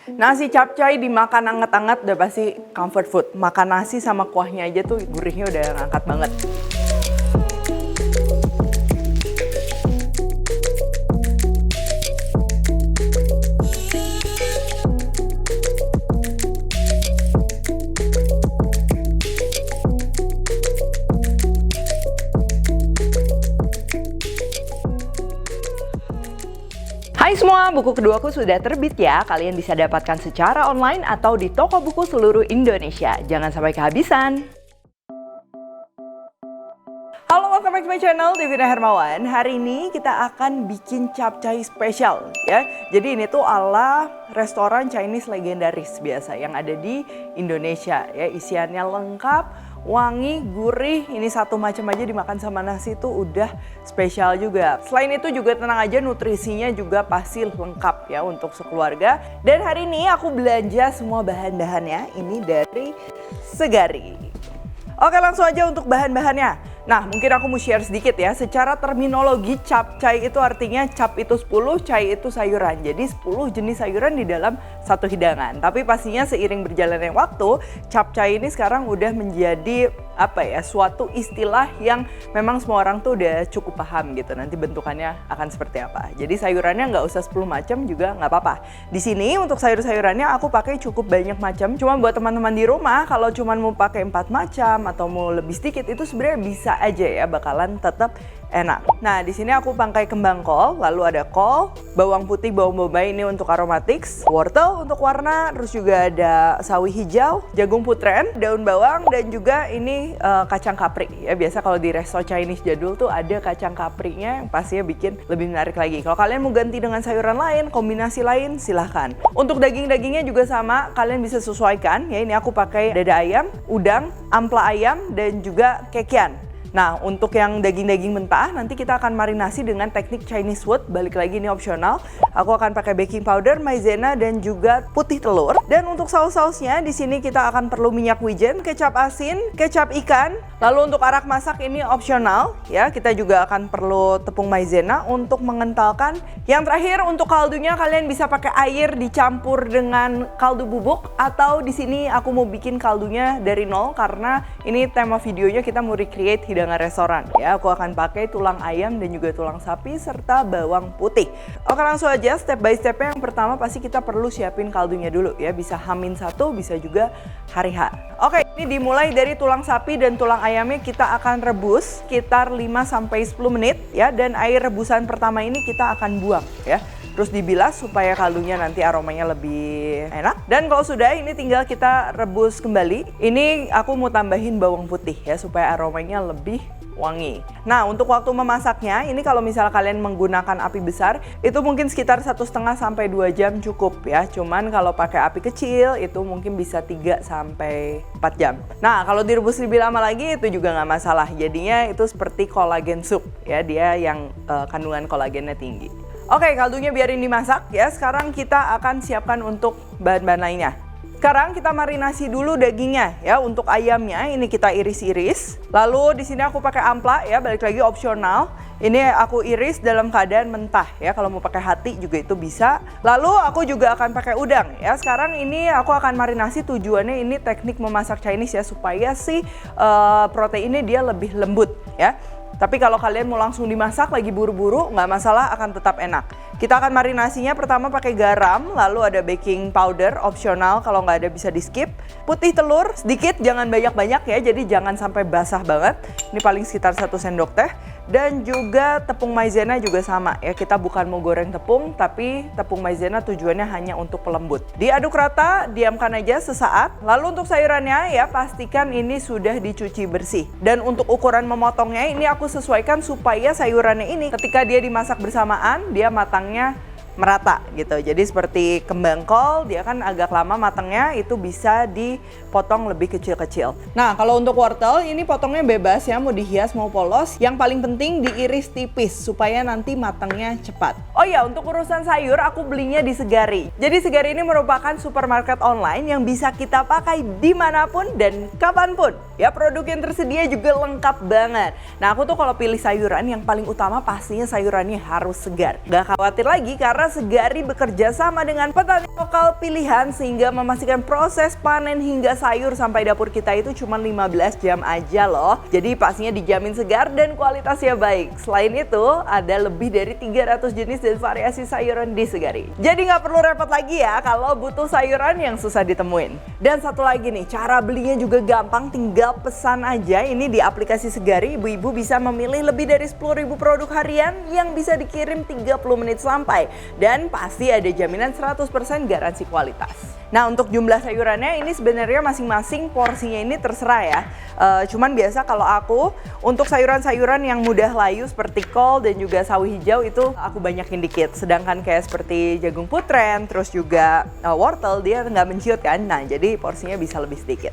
Nasi capcay dimakan anget-anget udah pasti comfort food. Makan nasi sama kuahnya aja tuh gurihnya udah ngangkat banget. Hai semua, buku keduaku sudah terbit ya. Kalian bisa dapatkan secara online atau di toko buku seluruh Indonesia. Jangan sampai kehabisan. Halo, welcome back to my channel, Devina Hermawan. Hari ini kita akan bikin capcay spesial ya. Jadi ini tuh ala restoran Chinese legendaris biasa yang ada di Indonesia ya. Isiannya lengkap, wangi, gurih, ini satu macam aja dimakan sama nasi tuh udah spesial juga. Selain itu juga tenang aja, nutrisinya juga pasti lengkap ya untuk sekeluarga. Dan hari ini aku belanja semua bahan-bahannya ini dari Segari. Oke, langsung aja untuk bahan-bahannya. Nah, mungkin aku mau share sedikit ya. Secara terminologi capcay itu artinya cap itu 10, cai itu sayuran. Jadi 10 jenis sayuran di dalam satu hidangan. Tapi pastinya seiring berjalannya waktu, capcay ini sekarang udah menjadi suatu istilah yang memang semua orang tuh udah cukup paham gitu. Nanti bentukannya akan seperti apa. Jadi sayurannya nggak usah 10 macam juga nggak apa-apa. Di sini untuk sayur-sayurannya aku pakai cukup banyak macam. Cuma buat teman-teman di rumah kalau cuma mau pakai 4 macam atau mau lebih sedikit itu sebenarnya bisa aja ya, bakalan tetap enak. Nah, di sini aku pakai kembang kol, lalu ada kol, bawang putih, bawang bombay ini untuk aromatics, wortel untuk warna, terus juga ada sawi hijau, jagung putren, daun bawang, dan juga ini kacang kapri. Ya biasa kalau di resto Chinese jadul tuh ada kacang kaprinya yang pastinya bikin lebih menarik lagi. Kalau kalian mau ganti dengan sayuran lain, kombinasi lain, silahkan. Untuk daging-dagingnya juga sama, kalian bisa sesuaikan. Ya ini aku pakai dada ayam, udang, ampla ayam, dan juga kekian. Nah, untuk yang daging-daging mentah, nanti kita akan marinasi dengan teknik Chinese food. Balik lagi ini opsional. Aku akan pakai baking powder, maizena, dan juga putih telur. Dan untuk saus-sausnya, di sini kita akan perlu minyak wijen, kecap asin, kecap ikan. Lalu untuk arak masak ini opsional, ya. Kita juga akan perlu tepung maizena untuk mengentalkan. Yang terakhir untuk kaldunya, kalian bisa pakai air dicampur dengan kaldu bubuk, atau di sini aku mau bikin kaldunya dari nol karena ini tema videonya kita mau recreate hidangan restoran ya. Aku akan pakai tulang ayam dan juga tulang sapi serta bawang putih. Oke, langsung aja step by stepnya. Yang pertama pasti kita perlu siapin kaldunya dulu ya. Bisa H-1, bisa juga hari H. Oke, ini dimulai dari tulang sapi dan tulang ayamnya kita akan rebus sekitar 5-10 menit ya. Dan air rebusan pertama ini kita akan buang ya. Terus dibilas supaya kaldunya nanti aromanya lebih enak. Dan kalau sudah, ini tinggal kita rebus kembali. Ini aku mau tambahin bawang putih ya supaya aromanya lebih wangi. Nah, untuk waktu memasaknya, ini kalau misalnya kalian menggunakan api besar, itu mungkin sekitar 1,5 sampai 2 jam cukup ya. Cuman kalau pakai api kecil, itu mungkin bisa 3 sampai 4 jam. Nah, kalau direbus lebih lama lagi, itu juga nggak masalah. Jadinya itu seperti kolagen soup ya, dia yang kandungan kolagennya tinggi. Oke, kaldunya biarin dimasak ya. Sekarang kita akan siapkan untuk bahan-bahan lainnya. Sekarang kita marinasi dulu dagingnya ya. Untuk ayamnya ini kita iris-iris. Lalu di sini aku pakai ampla ya, balik lagi opsional. Ini aku iris dalam keadaan mentah ya. Kalau mau pakai hati juga itu bisa. Lalu aku juga akan pakai udang ya. Sekarang ini aku akan marinasi, tujuannya ini teknik memasak Chinese ya, supaya si proteinnya dia lebih lembut ya. Tapi kalau kalian mau langsung dimasak lagi buru-buru, nggak masalah, akan tetap enak. Kita akan marinasinya pertama pakai garam, lalu ada baking powder, opsional, kalau nggak ada bisa di skip. Putih telur, sedikit, jangan banyak-banyak ya, jadi jangan sampai basah banget. Ini paling sekitar 1 sendok teh. Dan juga tepung maizena juga sama ya, kita bukan mau goreng tepung, tapi tepung maizena tujuannya hanya untuk pelembut. Diaduk rata, diamkan aja sesaat. Lalu untuk sayurannya ya, pastikan ini sudah dicuci bersih. Dan untuk ukuran memotongnya ini aku sesuaikan supaya sayurannya ini ketika dia dimasak bersamaan, dia matangnya merata gitu. Jadi seperti kembang kol, dia kan agak lama matangnya, itu bisa dipotong lebih kecil-kecil. Nah, kalau untuk wortel ini potongnya bebas ya, mau dihias mau polos. Yang paling penting diiris tipis supaya nanti matangnya cepat. Oh iya, untuk urusan sayur aku belinya di Segari. Jadi Segari ini merupakan supermarket online yang bisa kita pakai dimanapun dan kapanpun. Ya, produk yang tersedia juga lengkap banget. Nah, aku tuh kalau pilih sayuran yang paling utama pastinya sayurannya harus segar. Gak khawatir lagi karena Segari bekerja sama dengan petani lokal pilihan sehingga memastikan proses panen hingga sayur sampai dapur kita itu cuma 15 jam aja loh. Jadi pastinya dijamin segar dan kualitasnya baik. Selain itu, ada lebih dari 300 jenis dan variasi sayuran di Segari. Jadi nggak perlu repot lagi ya kalau butuh sayuran yang susah ditemuin. Dan satu lagi nih, cara belinya juga gampang, tinggal pesan aja. Ini di aplikasi Segari, ibu-ibu bisa memilih lebih dari 10.000 produk harian yang bisa dikirim 30 menit sampai. Dan pasti ada jaminan 100% garansi kualitas. Nah, untuk jumlah sayurannya ini sebenarnya masing-masing porsinya ini terserah ya. Cuman biasa kalau aku untuk sayuran-sayuran yang mudah layu seperti kol dan juga sawi hijau itu aku banyakin dikit. Sedangkan kayak seperti jagung putrem, terus juga wortel dia nggak menciut kan. Nah, jadi porsinya bisa lebih sedikit.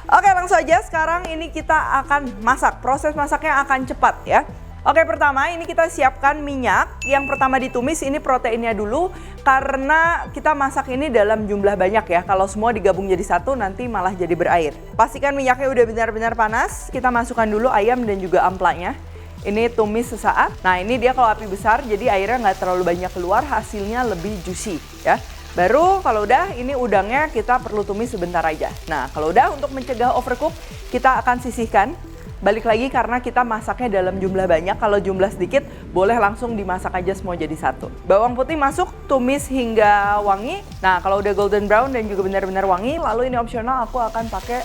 Oke, langsung aja sekarang ini kita akan masak. Proses masaknya akan cepat ya. Oke, pertama ini kita siapkan minyak. Yang pertama ditumis ini proteinnya dulu karena kita masak ini dalam jumlah banyak ya. Kalau semua digabung jadi satu nanti malah jadi berair. Pastikan minyaknya udah benar-benar panas. Kita masukkan dulu ayam dan juga amplanya. Ini tumis sesaat. Nah, ini dia kalau api besar jadi airnya nggak terlalu banyak keluar, hasilnya lebih juicy ya. Baru kalau udah ini udangnya kita perlu tumis sebentar aja. Nah, kalau udah untuk mencegah overcook kita akan sisihkan. Balik lagi karena kita masaknya dalam jumlah banyak, kalau jumlah sedikit boleh langsung dimasak aja semua jadi satu. Bawang putih masuk, tumis hingga wangi. Nah, kalau udah golden brown dan juga benar-benar wangi, lalu ini opsional aku akan pakai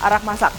arak masak.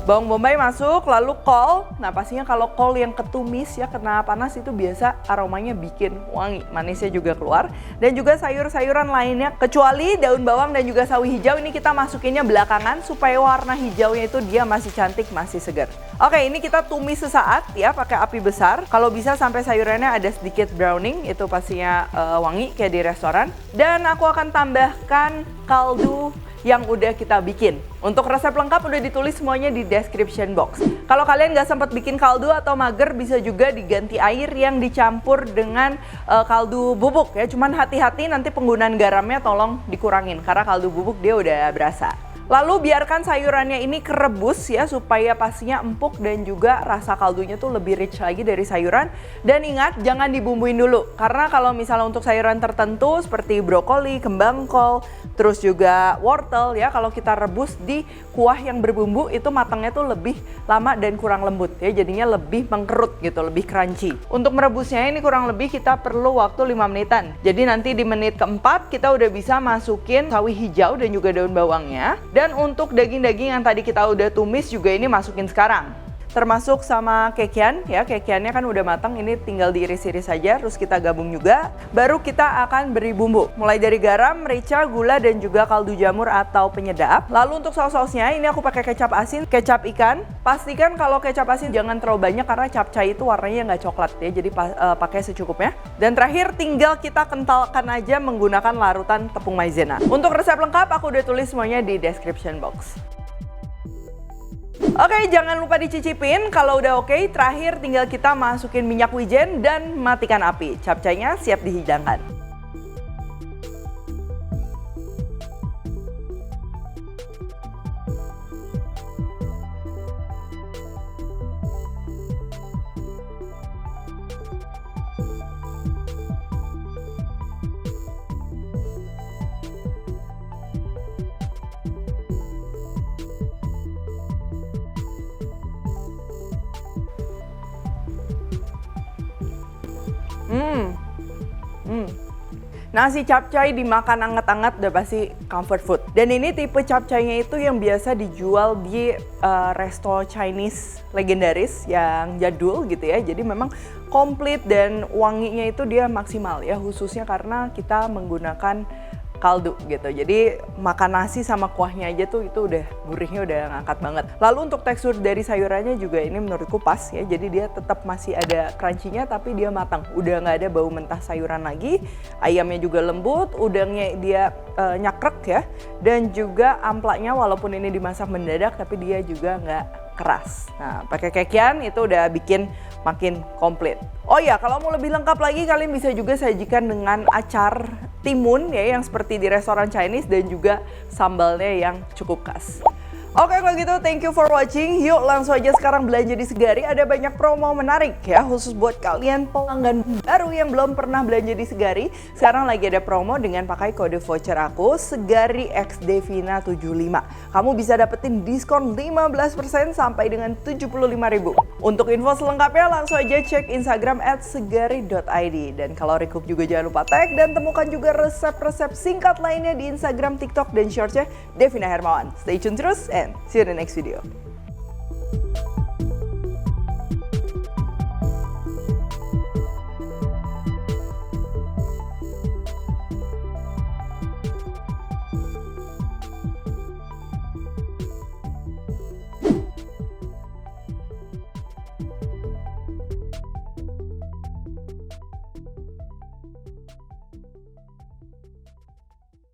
Bawang bombay masuk, lalu kol. Nah, pastinya kalau kol yang ketumis ya kena panas itu biasa aromanya bikin wangi, manisnya juga keluar. Dan juga sayur-sayuran lainnya, kecuali daun bawang dan juga sawi hijau ini kita masukinnya belakangan supaya warna hijaunya itu dia masih cantik, masih segar. Oke, ini kita tumis sesaat ya pakai api besar. Kalau bisa sampai sayurannya ada sedikit browning, itu pastinya wangi kayak di restoran. Dan aku akan tambahkan kaldu yang udah kita bikin. Untuk resep lengkap udah ditulis semuanya di description box. Kalau kalian nggak sempat bikin kaldu atau mager, bisa juga diganti air yang dicampur dengan kaldu bubuk ya. Cuman hati-hati nanti penggunaan garamnya tolong dikurangin karena kaldu bubuk dia udah berasa. Lalu biarkan sayurannya ini kerebus ya supaya pastinya empuk dan juga rasa kaldunya tuh lebih rich lagi dari sayuran. Dan ingat jangan dibumbuin dulu karena kalau misalnya untuk sayuran tertentu seperti brokoli, kembang kol, terus juga wortel ya kalau kita rebus di kuah yang berbumbu itu matangnya tuh lebih lama dan kurang lembut ya, jadinya lebih mengkerut gitu, lebih crunchy. Untuk merebusnya ini kurang lebih kita perlu waktu 5 menitan. Jadi nanti di menit keempat kita udah bisa masukin sawi hijau dan juga daun bawangnya. Dan untuk daging-daging yang tadi kita udah tumis juga ini masukin sekarang. Termasuk sama kekian ya, kekiannya kan udah matang, ini tinggal diiris-iris saja, terus kita gabung juga. Baru kita akan beri bumbu, mulai dari garam, merica, gula, dan juga kaldu jamur atau penyedap. Lalu untuk saus-sausnya ini aku pakai kecap asin, kecap ikan. Pastikan kalau kecap asin jangan terlalu banyak karena capcay itu warnanya nggak coklat ya, jadi pakai secukupnya. Dan terakhir tinggal kita kentalkan aja menggunakan larutan tepung maizena. Untuk resep lengkap aku udah tulis semuanya di description box. Oke, jangan lupa dicicipin. Kalau udah oke, terakhir tinggal kita masukin minyak wijen dan matikan api. Capcaynya siap dihidangkan. Nasi capcay dimakan anget-anget udah pasti comfort food. Dan ini tipe capcaynya itu yang biasa dijual di resto Chinese legendaris yang jadul gitu ya. Jadi memang komplit dan wanginya itu dia maksimal ya, khususnya karena kita menggunakan kaldu gitu. Jadi makan nasi sama kuahnya aja tuh itu udah gurihnya udah ngangkat banget. Lalu untuk tekstur dari sayurannya juga ini menurutku pas ya. Jadi dia tetap masih ada crunchy-nya tapi dia matang. Udah nggak ada bau mentah sayuran lagi. Ayamnya juga lembut, udangnya dia nyakrek ya. Dan juga amplaknya walaupun ini dimasak mendadak tapi dia juga nggak keras. Nah, pakai kekian itu udah bikin makin komplit. Oh ya, kalau mau lebih lengkap lagi kalian bisa juga sajikan dengan acar timun ya yang seperti di restoran Chinese dan juga sambalnya yang cukup khas. Oke kalau gitu thank you for watching. Yuk langsung aja sekarang belanja di Segari. Ada banyak promo menarik ya khusus buat kalian pelanggan baru yang belum pernah belanja di Segari. Sekarang lagi ada promo dengan pakai kode voucher aku Segari X Devina 75. Kamu bisa dapetin diskon 15% sampai dengan 75.000. Untuk info selengkapnya langsung aja cek Instagram @segari.id. Dan kalau recook juga jangan lupa tag dan temukan juga resep-resep singkat lainnya di Instagram, TikTok, dan Shortsnya Devina Hermawan. Stay tune terus and see you in the next video.